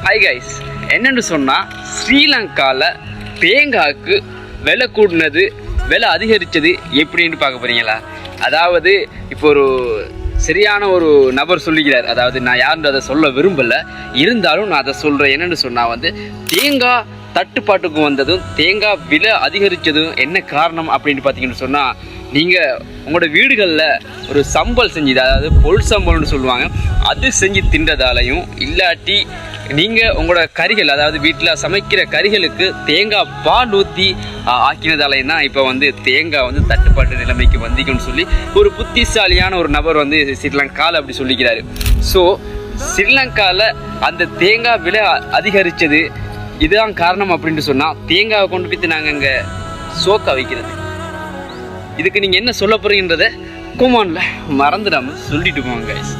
Hi guys, என்னென்னு சொன்னால் ஸ்ரீலங்காவில் தேங்காய்க்கு விலை கூடினது விலை அதிகரித்தது எப்படின்னு பார்க்க போகிறீங்களா? அதாவது இப்போ ஒரு சரியான ஒரு நபர் சொல்லிக்கிறார். அதாவது நான் யாருன்னு அதை சொல்ல விரும்பலை, இருந்தாலும் நான் அதை சொல்கிறேன். என்னென்னு சொன்னால் தேங்காய் தட்டுப்பாட்டுக்கு வந்ததும் தேங்காய் விலை அதிகரித்ததும் என்ன காரணம் அப்படின்னு பார்த்தீங்கன்னு சொன்னால், நீங்கள் உங்களோட வீடுகளில் ஒரு சம்பல் செஞ்சு, அதாவது பொல் சம்பல்னு சொல்லுவாங்க, அது செஞ்சு தின்றதாலையும் இல்லாட்டி நீங்கள் உங்களோட கறிகள், அதாவது வீட்டில் சமைக்கிற கறிகளுக்கு தேங்காய் பால் ஊற்றி ஆக்கினதாலையும் தான் இப்போ தேங்காய் தட்டுப்பாட்டு நிலைமைக்கு வந்திக்குன்னு சொல்லி ஒரு புத்திசாலியான ஒரு நபர் ஸ்ரீலங்காவில் அப்படி சொல்லிக்கிறாரு. ஸோ ஸ்ரீலங்காவில் அந்த தேங்காய் விலை அதிகரித்தது இதுதான் காரணம் அப்படின்ட்டு சொன்னால், தேங்காவை கொண்டு போய் நாங்கள் இங்கே சோக்கா வைக்கிறது. இதுக்கு நீங்கள் என்ன சொல்ல போகிறீங்கன்றதை கொமானில் மறந்துடாமல் சொல்லிட்டு போங்க கைஸ்.